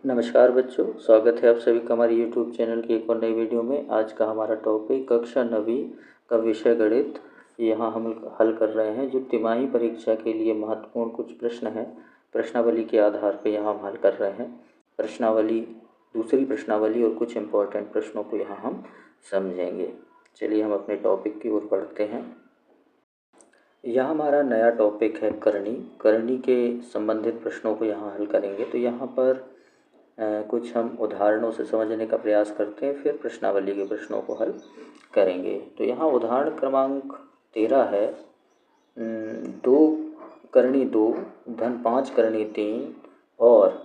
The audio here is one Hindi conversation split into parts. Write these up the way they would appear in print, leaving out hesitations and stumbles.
नमस्कार बच्चों, स्वागत है आप सभी का हमारे YouTube चैनल की एक और नई वीडियो में। आज का हमारा टॉपिक कक्षा 9वीं का विषय गणित। यहाँ हम हल कर रहे हैं जो तिमाही परीक्षा के लिए महत्वपूर्ण कुछ प्रश्न हैं। प्रश्नावली के आधार पर यहाँ हम हल कर रहे हैं। प्रश्नावली, दूसरी प्रश्नावली और कुछ इम्पोर्टेंट प्रश्नों को यहाँ हम समझेंगे। चलिए हम अपने टॉपिक की ओर बढ़ते हैं। यह हमारा नया टॉपिक है करनी। करनी के संबंधित प्रश्नों को यहाँ हल करेंगे। तो यहाँ पर कुछ हम उदाहरणों से समझने का प्रयास करते हैं, फिर प्रश्नावली के प्रश्नों को हल करेंगे। तो यहाँ उदाहरण क्रमांक 13 है। 2 करनी 2 धन 5 करनी 3 और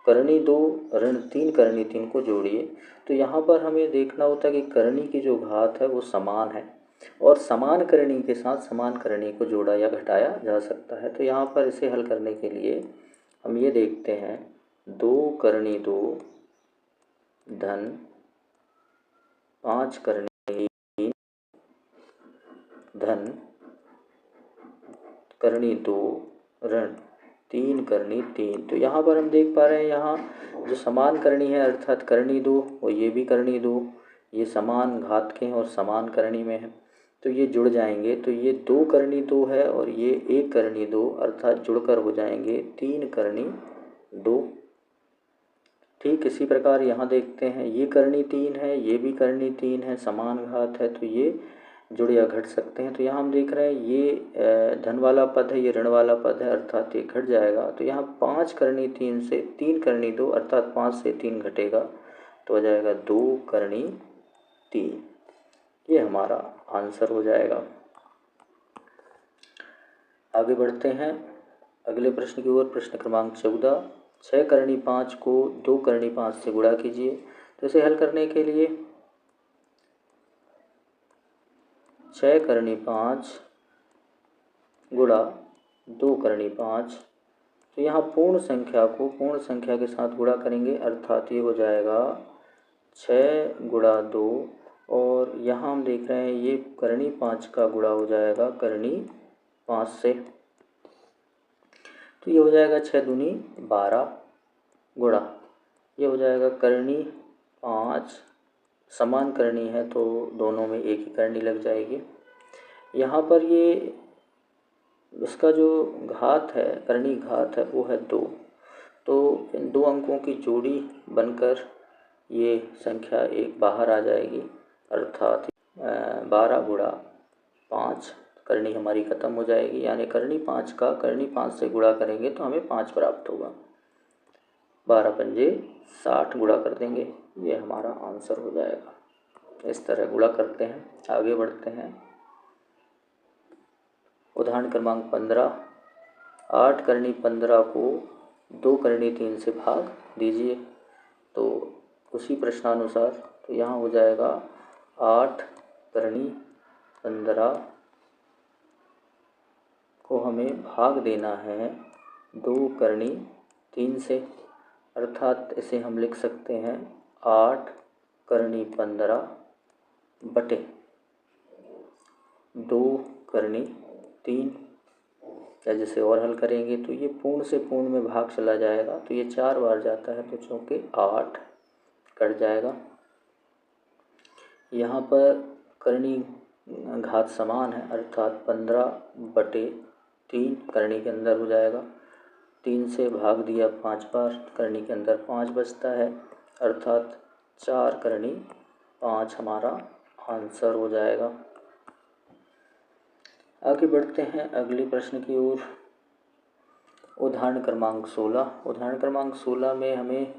करनी 2 ऋण 3 करनी 3 को जोड़िए। तो यहाँ पर हमें देखना होता है कि करनी की जो घात है वो समान है और समान करनी के साथ समान करनी को जोड़ा या घटाया जा सकता है। तो यहाँ पर इसे हल करने के लिए हम ये देखते हैं, 2 करनी 2 धन 5 करनी 3 धन करनी 2 ऋण 3 करनी 3। तो यहाँ पर हम देख पा रहे हैं, यहाँ जो समान करनी है अर्थात करनी 2 और ये भी करनी 2, ये समान घात के हैं और समान करनी में है, तो ये जुड़ जाएंगे। तो ये 2 करनी 2 है और ये 1 करनी 2 अर्थात जुड़कर हो जाएंगे 3 करनी 2। ठीक इसी प्रकार यहाँ देखते हैं, ये करनी 3 है, ये भी करनी 3 है, समान घात है, तो ये जुड़ या घट सकते हैं। तो यहाँ हम देख रहे हैं ये धन वाला पद है, ये ऋण वाला पद है, अर्थात ये घट जाएगा। तो यहाँ 5 करनी 3 से 3 करनी 2 अर्थात 5 से 3 घटेगा तो हो जाएगा 2 करनी 3। ये हमारा आंसर हो जाएगा। आगे बढ़ते हैं अगले प्रश्न की ओर। प्रश्न क्रमांक 14, 6 करनी 5 को 2 करनी 5 से गुणा कीजिए। तो इसे हल करने के लिए 6 करनी 5 गुणा 2 करनी 5, तो यहाँ पूर्ण संख्या को पूर्ण संख्या के साथ गुणा करेंगे, अर्थात ये हो जाएगा 6 गुणा 2 और यहाँ हम देख रहे हैं ये करनी 5 का गुणा हो जाएगा करनी 5 से, तो ये हो जाएगा 6 दूनी 12 गुणा ये हो जाएगा करनी 5, समान करनी है तो दोनों में एक ही करनी लग जाएगी। यहाँ पर ये इसका जो घात है, करनी घात है, वो है 2, तो इन 2 अंकों की जोड़ी बनकर ये संख्या एक बाहर आ जाएगी, अर्थात 12 गुणा 5 करनी हमारी ख़त्म हो जाएगी। यानी करनी 5 का करनी 5 से गुणा करेंगे तो हमें 5 प्राप्त होगा। 12 पंजे 60 गुणा कर देंगे, ये हमारा आंसर हो जाएगा। इस तरह गुणा करते हैं। आगे बढ़ते हैं। उदाहरण क्रमांक 15, 8 करनी 15 को 2 करनी 3 से भाग दीजिए। तो उसी प्रश्नानुसार तो यहाँ हो जाएगा 8 करनी 15 को हमें भाग देना है 2 करनी 3 से, अर्थात इसे हम लिख सकते हैं 8 करनी 15 बटे 2 करनी 3। या जैसे और हल करेंगे तो ये पूर्ण से पूर्ण में भाग चला जाएगा, तो ये 4 बार जाता है तो चौके 8 कट जाएगा। यहाँ पर करनी घात समान है, अर्थात 15 बटे 3 करनी के अंदर हो जाएगा। 3 से भाग दिया 5 बार, करनी के अंदर 5 बचता है, अर्थात 4 करनी 5 हमारा आंसर हो जाएगा। आगे बढ़ते हैं अगले प्रश्न की ओर। उदाहरण क्रमांक 16। उदाहरण क्रमांक 16 में हमें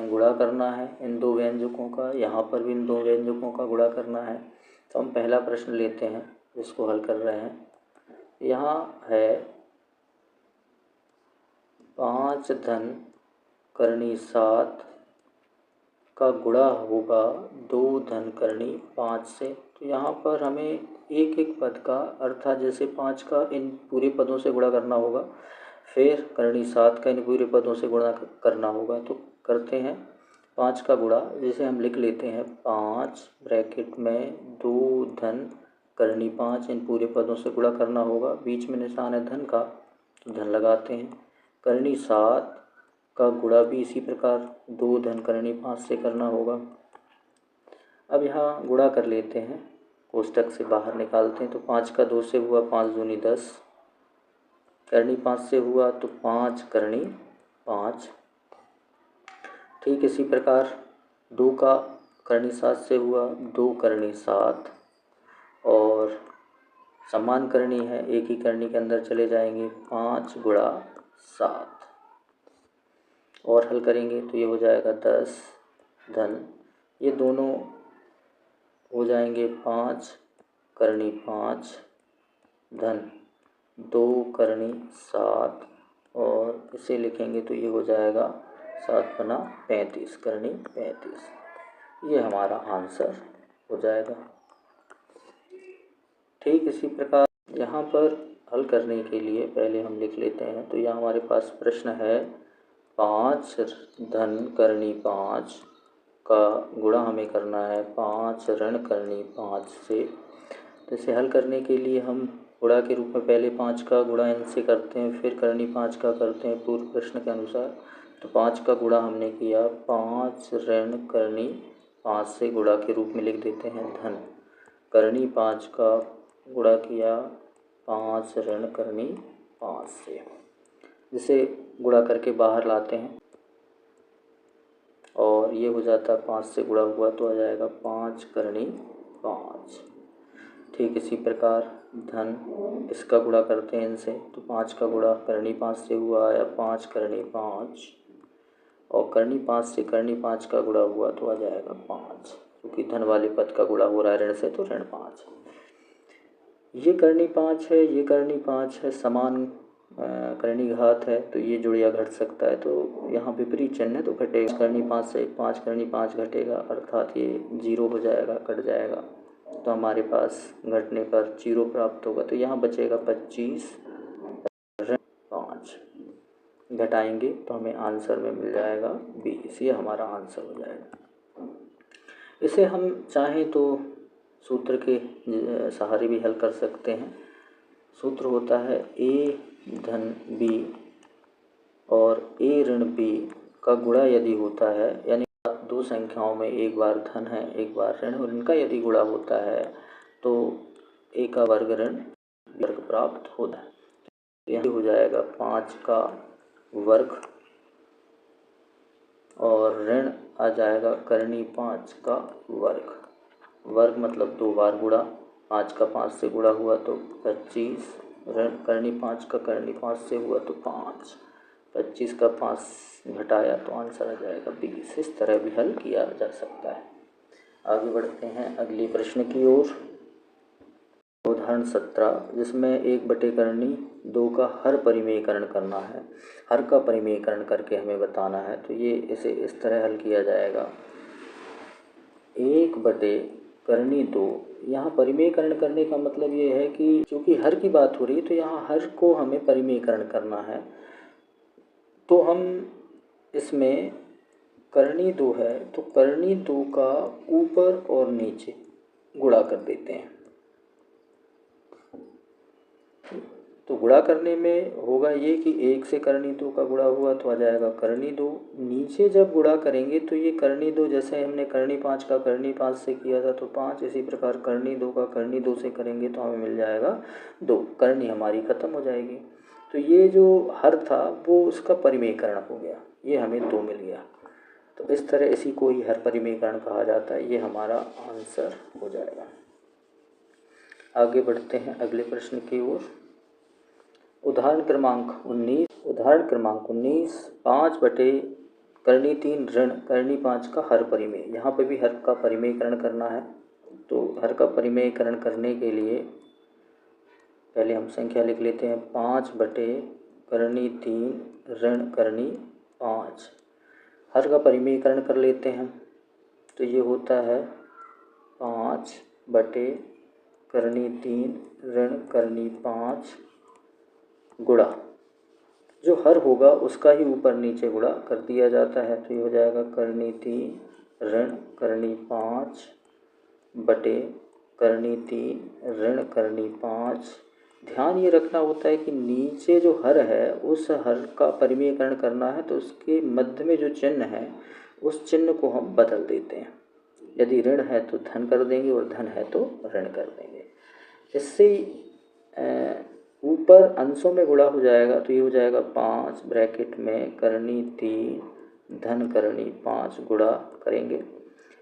गुणा करना है इन 2 व्यंजकों का, यहाँ पर भी इन 2 व्यंजकों का गुणा करना है। तो हम पहला प्रश्न लेते हैं जिसको हल कर रहे हैं। यहाँ है 5 धन करनी 7 का गुणा होगा 2 धन करनी 5 से। तो यहाँ पर हमें एक एक पद का, अर्थात जैसे 5 का इन पूरे पदों से गुणा करना होगा, फिर करनी 7 का इन पूरे पदों से गुणा करना होगा। तो करते हैं 5 का गुणा, जिसे हम लिख लेते हैं 5 ब्रैकेट में 2 धन करनी 5 इन पूरे पदों से गुणा करना होगा। बीच में निशान है धन का तो धन लगाते हैं। करनी 7 का गुणा भी इसी प्रकार 2 धन करनी 5 से करना होगा। अब यहाँ गुणा कर लेते हैं, कोष्टक से बाहर निकालते हैं। तो 5 का 2 से हुआ 5 दूनी 10, करनी 5 से हुआ तो 5 करनी 5। ठीक इसी प्रकार 2 का करनी 7 से हुआ 2 करनी 7, और समान करनी है, एक ही करनी के अंदर चले जाएंगे, 5 गुणा 7 और हल करेंगे तो ये हो जाएगा 10 धन, ये दोनों हो जाएंगे 5 करनी 5 धन 2 करनी 7, और इसे लिखेंगे तो ये हो जाएगा 7 बना 35 करनी 35। ये हमारा आंसर हो जाएगा। ठीक इसी प्रकार यहाँ पर हल करने के लिए पहले हम लिख लेते हैं। तो यहाँ हमारे पास प्रश्न है 5 धन करनी 5 का गुणा हमें करना है 5 ऋण करनी 5 से। तो इसे हल करने के लिए हम गुणा के रूप में पहले 5 का गुणा इनसे करते हैं, फिर करनी 5 का करते हैं पूर्व प्रश्न के अनुसार। तो 5 का गुणा हमने किया 5 ऋण करनी 5 से, गुणा के रूप में लिख देते हैं धन, करनी 5 का गुणा किया 5 ऋण करनी 5 से, जिसे गुणा करके बाहर लाते हैं और ये हो जाता है 5 से गुणा हुआ तो आ जाएगा 5 करनी 5। ठीक इसी प्रकार धन, इसका गुणा करते हैं इनसे, तो 5 का गुणा करनी 5 से हुआ आया 5 करनी 5, और करनी 5 से करनी 5 का गुणा हुआ तो आ जाएगा 5, क्योंकि धन वाले पद का गुणा हो रहा है ऋण से तो ऋण 5। ये करनी 5 है, ये करनी 5 है, समान करनी घात है, तो ये जुड़ या घट सकता है, तो यहाँ विपरीत चिन्ह है तो घटेगा। करनी 5 से 5 करनी 5 घटेगा, अर्थात ये 0 हो जाएगा, कट जाएगा, तो हमारे पास घटने पर 0 प्राप्त होगा। तो यहाँ बचेगा 25 ऋण 5, घटाएंगे तो हमें आंसर में मिल जाएगा 20। ये हमारा आंसर हो जाएगा। इसे हम चाहें तो सूत्र के सहारे भी हल कर सकते हैं। सूत्र होता है a धन b और a ऋण b का गुणा यदि होता है, यानी दो संख्याओं में एक बार धन है एक बार ऋण, और इनका यदि गुणा होता है तो a का वर्ग ऋण वर्ग प्राप्त होता है। तो यहाँ हो जाएगा 5 का वर्ग और ऋण आ जाएगा करनी 5 का वर्ग। वर्ग मतलब 2 बार गुणा, 5 का 5 से गुणा हुआ तो 25, ऋण करनी 5 का करनी 5 से हुआ तो 5, 25 का 5 घटाया तो आंसर आ जाएगा 20। इस तरह भी हल किया जा सकता है। आगे बढ़ते हैं अगले प्रश्न की ओर। उदाहरण 17, जिसमें 1/करनी 2 का हर परिमेयकरण करना है। हर का परिमेयकरण करके हमें बताना है, तो ये इसे इस तरह हल किया जाएगा। 1/करनी 2, यहाँ परिमेयकरण करने का मतलब ये है कि चूँकि हर की बात हो रही है तो यहाँ हर को हमें परिमेयकरण करना है। तो हम इसमें करनी 2 है तो करनी 2 का ऊपर और नीचे गुणा कर देते हैं। तो गुणा करने में होगा ये कि 1 से करनी 2 का गुणा हुआ तो आ जाएगा करनी 2। नीचे जब गुणा करेंगे तो ये करनी 2, जैसे हमने करनी 5 का करनी 5 से किया था तो 5, इसी प्रकार करनी 2 का करनी 2 से करेंगे तो हमें मिल जाएगा 2, करनी हमारी ख़त्म हो जाएगी। तो ये जो हर था वो उसका परिमेयकरण हो गया, ये हमें 2 मिल गया। तो इस तरह इसी को ही हर परिमेयकरण कहा जाता है। ये हमारा आंसर हो जाएगा। आगे बढ़ते हैं अगले प्रश्न की ओर। उदाहरण क्रमांक 19, 5/करनी 3 ऋण करनी 5 का हर परिमेय। यहाँ पे भी हर का परिमेयकरण करना है। तो हर का परिमेयकरण करने के लिए पहले हम संख्या लिख लेते हैं। 5/करनी 3 ऋण करनी 5, हर का परिमेयकरण कर लेते हैं। तो ये होता है 5/करनी 3 ऋण करनी 5 गुणा, जो हर होगा उसका ही ऊपर नीचे गुणा कर दिया जाता है। तो ये हो जाएगा करनी 3 ऋण करनी 5 बटे करनी 3 ऋण करनी 5 ध्यान ये रखना होता है कि नीचे जो हर है उस हर का परिमेयकरण करना है तो उसके मध्य में जो चिन्ह है उस चिन्ह को हम बदल देते हैं। यदि ऋण है तो धन कर देंगे और धन है तो ऋण कर देंगे। इससे ऊपर अंशों में गुणा हो जाएगा तो ये हो जाएगा 5 ब्रैकेट में करनी 3 धन करनी 5 गुणा करेंगे।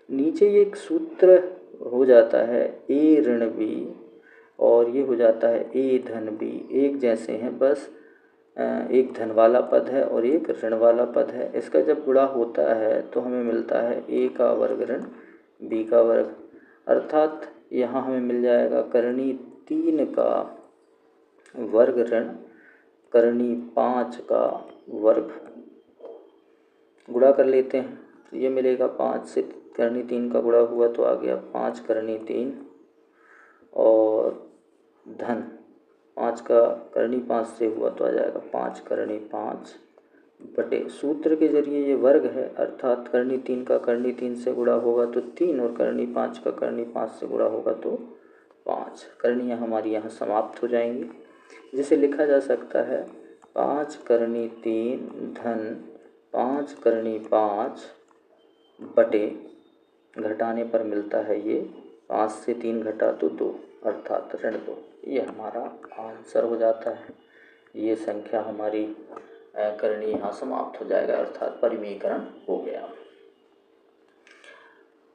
नीचे ये एक सूत्र हो जाता है ए ऋण बी और ये हो जाता है ए धन बी, एक जैसे हैं, बस एक धन वाला पद है और एक ऋण वाला पद है। इसका जब गुणा होता है तो हमें मिलता है ए का वर्ग ऋण बी का वर्ग, अर्थात यहाँ हमें मिल जाएगा करनी 3 का वर्ग ऋण करनी 5 का वर्ग। गुणा कर लेते हैं तो ये मिलेगा 5 से करनी 3 का गुणा हुआ तो आ गया 5 करनी 3 और धन 5 का करनी 5 से हुआ तो आ जाएगा 5 करनी 5 बटे सूत्र के जरिए ये वर्ग है, अर्थात करनी 3 का करनी 3 से गुणा होगा तो 3 और करनी 5 का करनी 5 से गुणा होगा तो 5। करणियाँ हमारी यहाँ समाप्त हो जाएंगी, जिसे लिखा जा सकता है 5 करनी 3 धन 5 करनी 5 बटे घटाने पर मिलता है ये 5 से 3 घटा तो 2 अर्थात ऋण 2। ये हमारा आंसर हो जाता है। ये संख्या हमारी करनी यहाँ समाप्त हो जाएगा, अर्थात परिमेयकरण हो गया।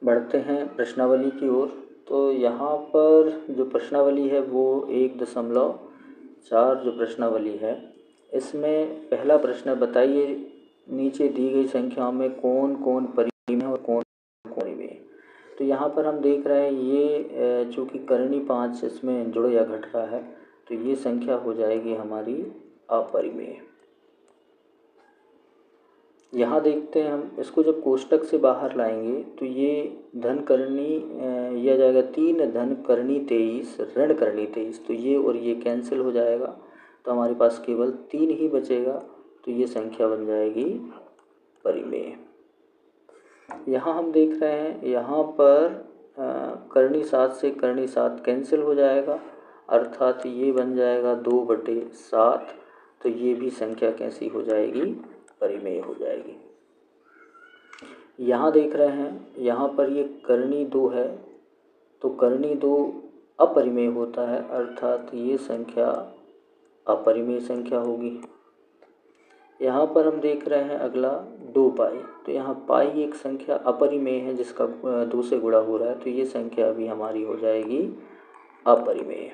बढ़ते हैं प्रश्नावली की ओर। तो यहाँ पर जो प्रश्नावली है वो 1.4 जो प्रश्नावली है इसमें पहला प्रश्न बताइए नीचे दी गई संख्याओं में कौन कौन परिमेय है और कौन कौन परिमेय। तो यहाँ पर हम देख रहे हैं ये जो कि करनी 5 इसमें जुड़ या घट रहा है तो ये संख्या हो जाएगी हमारी अपरिमेय। यहाँ देखते हैं हम इसको जब कोष्टक से बाहर लाएंगे तो ये धन करनी यह जाएगा 3 धन करनी 23 ऋण करनी 23, तो ये और ये कैंसिल हो जाएगा तो हमारे पास केवल 3 ही बचेगा, तो ये संख्या बन जाएगी परिमेय। यहाँ हम देख रहे हैं यहाँ पर करनी 7 से करनी 7 कैंसिल हो जाएगा, अर्थात ये बन जाएगा 2/7, तो ये भी संख्या कैसी हो जाएगी परिमेय हो जाएगी। यहाँ देख रहे हैं यहाँ पर ये करनी 2 है तो करनी 2 अपरिमेय होता है, अर्थात ये संख्या अपरिमेय संख्या होगी। यहाँ पर हम देख रहे हैं अगला 2 पाई, तो यहाँ पाई एक संख्या अपरिमेय है जिसका 2 से गुणा हो रहा है, तो ये संख्या भी हमारी हो जाएगी अपरिमेय।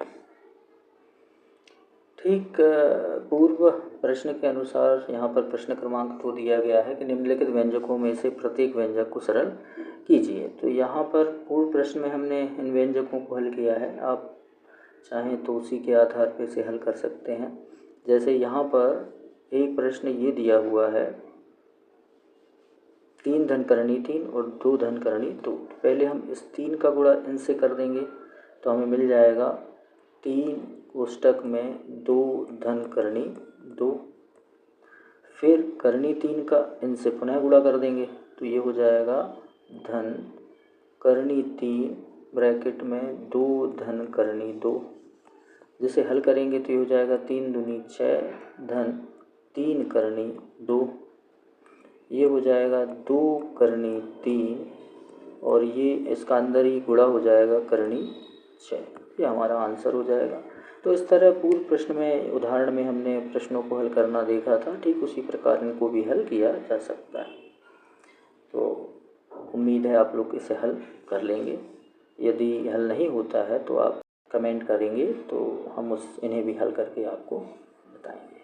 ठीक पूर्व प्रश्न के अनुसार यहाँ पर प्रश्न क्रमांक 2 दिया गया है कि निम्नलिखित व्यंजकों में से प्रत्येक व्यंजक को सरल कीजिए। तो यहाँ पर पूर्व प्रश्न में हमने इन व्यंजकों को हल किया है, आप चाहें तो उसी के आधार पर से हल कर सकते हैं। जैसे यहाँ पर एक प्रश्न ये दिया हुआ है 3 धन करनी 3 और 2 धन करनी 2। पहले हम इस 3 का गुणा इनसे कर देंगे तो हमें मिल जाएगा 3 कोष्टक में 2 धन करनी 2, फिर करनी 3 का इनसे पुनः गुणा कर देंगे तो ये हो जाएगा धन करनी 3 ब्रैकेट में 2 धन करनी 2, जिसे हल करेंगे तो ये हो जाएगा 3 दूनी 6 धन 3 करनी 2, ये हो जाएगा 2 करनी 3 और ये इसका अंदर ही गुणा हो जाएगा करनी 6, ये हमारा आंसर हो जाएगा। तो इस तरह पूर्व प्रश्न में उदाहरण में हमने प्रश्नों को हल करना देखा था, ठीक उसी प्रकार इनको भी हल किया जा सकता है। तो उम्मीद है आप लोग इसे हल कर लेंगे। यदि हल नहीं होता है तो आप कमेंट करेंगे तो हम इन्हें भी हल करके आपको बताएंगे।